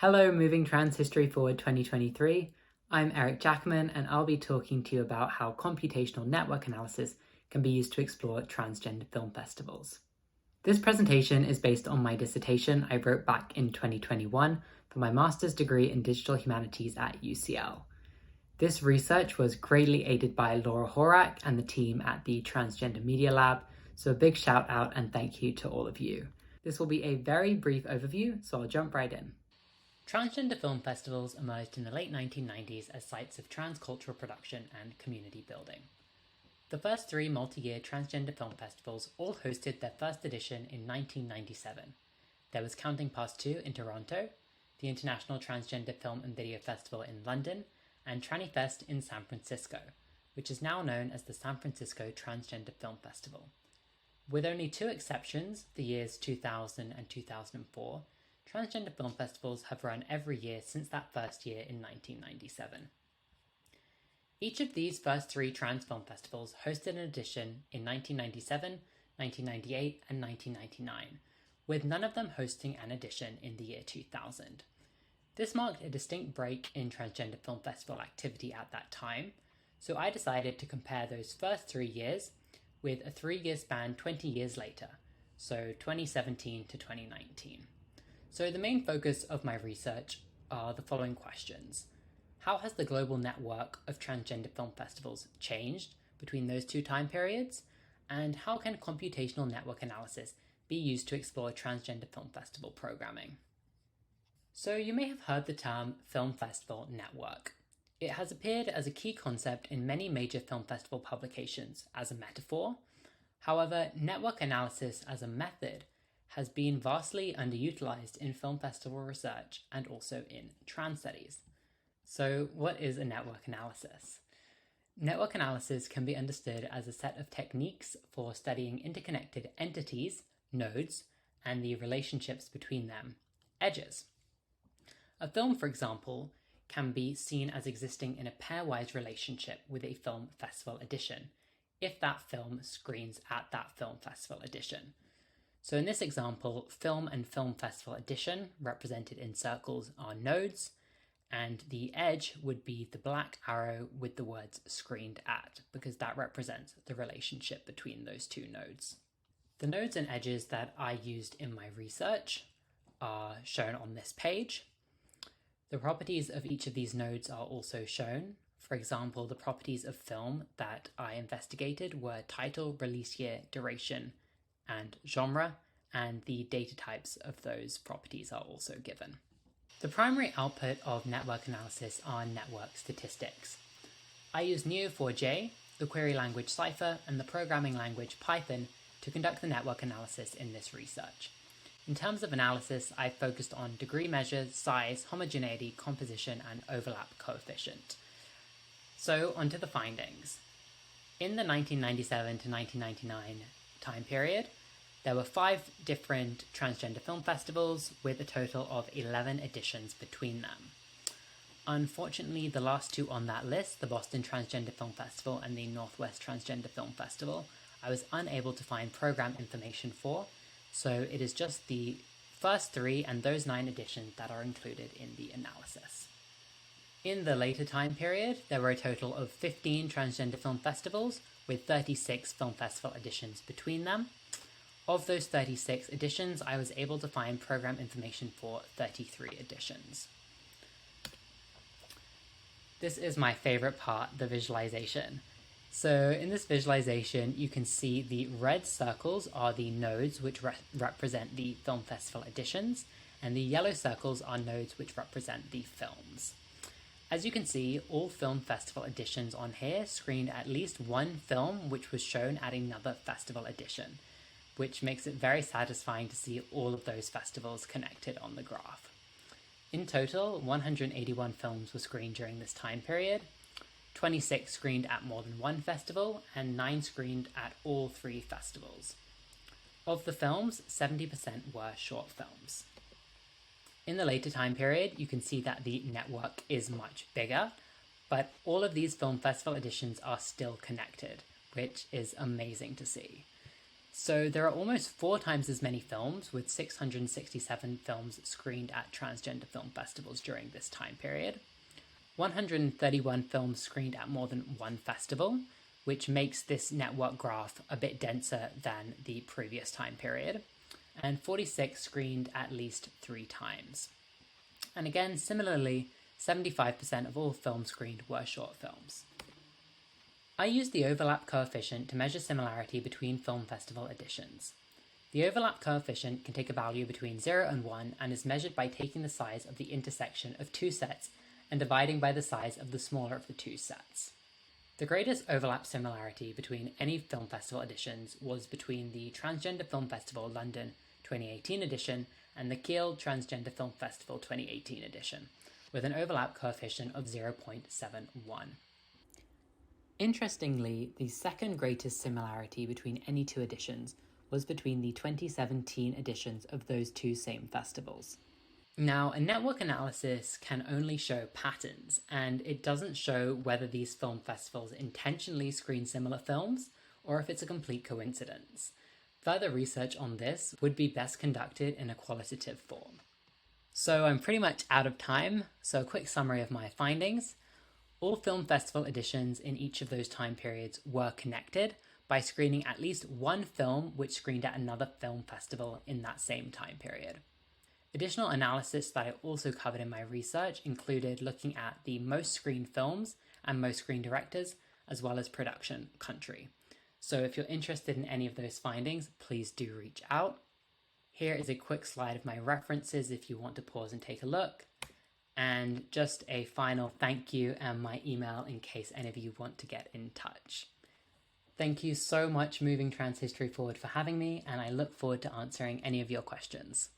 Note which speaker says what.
Speaker 1: Hello, Moving Trans History Forward 2023. I'm Erick Jackaman, and I'll be talking to you about how computational network analysis can be used to explore transgender film festivals. This presentation is based on my dissertation I wrote back in 2021 for my master's degree in digital humanities at UCL. This research was greatly aided by Laura Horak and the team at the Transgender Media Lab, so a big shout out and thank you to all of you. This will be a very brief overview, so I'll jump right in. Transgender film festivals emerged in the late 1990s as sites of transcultural production and community building. The first three multi-year transgender film festivals all hosted their first edition in 1997. There was Counting Past 2 in Toronto, the International Transgender Film and Video Festival in London, and TrannyFest in San Francisco, which is now known as the San Francisco Transgender Film Festival. With only two exceptions, the years 2000 and 2004, transgender film festivals have run every year since that first year in 1997. Each of these first three trans film festivals hosted an edition in 1997, 1998, and 1999, with none of them hosting an edition in the year 2000. This marked a distinct break in transgender film festival activity at that time, so I decided to compare those first 3 years with a 3-year span 20 years later, so 2017 to 2019. So the main focus of my research are the following questions. How has the global network of transgender film festivals changed between those two time periods? And how can computational network analysis be used to explore transgender film festival programming? So you may have heard the term film festival network. It has appeared as a key concept in many major film festival publications as a metaphor. However, network analysis as a method has been vastly underutilized in film festival research and also in trans studies. So what is a network analysis? Network analysis can be understood as a set of techniques for studying interconnected entities, nodes, and the relationships between them, edges. A film, for example, can be seen as existing in a pairwise relationship with a film festival edition, if that film screens at that film festival edition. So in this example, film and film festival edition, represented in circles, are nodes, and the edge would be the black arrow with the words screened at, because that represents the relationship between those two nodes. The nodes and edges that I used in my research are shown on this page. The properties of each of these nodes are also shown. For example, the properties of film that I investigated were title, release year, duration, and genre, and the data types of those properties are also given. The primary output of network analysis are network statistics. I use Neo4j, the query language Cypher, and the programming language Python to conduct the network analysis in this research. In terms of analysis, I focused on degree measures, size, homogeneity, composition, and overlap coefficient. So onto the findings. In the 1997 to 1999 time period, there were 5 different transgender film festivals with a total of 11 editions between them. Unfortunately, the last two on that list, the Boston Transgender Film Festival and the Northwest Transgender Film Festival, I was unable to find program information for, so it is just the first 3 and those 9 editions that are included in the analysis. In the later time period, there were a total of 15 transgender film festivals with 36 film festival editions between them. Of those 36 editions, I was able to find program information for 33 editions. This is my favorite part, the visualization. So in this visualization, you can see the red circles are the nodes which represent the film festival editions, and the yellow circles are nodes which represent the films. As you can see, all film festival editions on here screened at least one film which was shown at another festival edition, which makes it very satisfying to see all of those festivals connected on the graph. In total, 181 films were screened during this time period, 26 screened at more than one festival, and 9 screened at all 3 festivals. Of the films, 70% were short films. In the later time period, you can see that the network is much bigger, but all of these film festival editions are still connected, which is amazing to see. So there are almost 4 times as many films, with 667 films screened at transgender film festivals during this time period. 131 films screened at more than one festival, which makes this network graph a bit denser than the previous time period. And 46 screened at least 3 times. And again, similarly, 75% of all films screened were short films. I used the overlap coefficient to measure similarity between film festival editions. The overlap coefficient can take a value between 0 and 1 and is measured by taking the size of the intersection of 2 sets and dividing by the size of the smaller of the 2 sets. The greatest overlap similarity between any film festival editions was between the Transgender Film Festival London 2018 edition and the Kiel Transgender Film Festival 2018 edition, with an overlap coefficient of 0.71. Interestingly, the second greatest similarity between any 2 editions was between the 2017 editions of those 2 same festivals. Now, a network analysis can only show patterns, and it doesn't show whether these film festivals intentionally screen similar films or if it's a complete coincidence. Further research on this would be best conducted in a qualitative form. So I'm pretty much out of time, so a quick summary of my findings. All film festival editions in each of those time periods were connected by screening at least one film which screened at another film festival in that same time period. Additional analysis that I also covered in my research included looking at the most screened films and most screened directors, as well as production country. So if you're interested in any of those findings, please do reach out. Here is a quick slide of my references if you want to pause and take a look. And just a final thank you and my email in case any of you want to get in touch. Thank you so much, Moving Trans History Forward, for having me, and I look forward to answering any of your questions.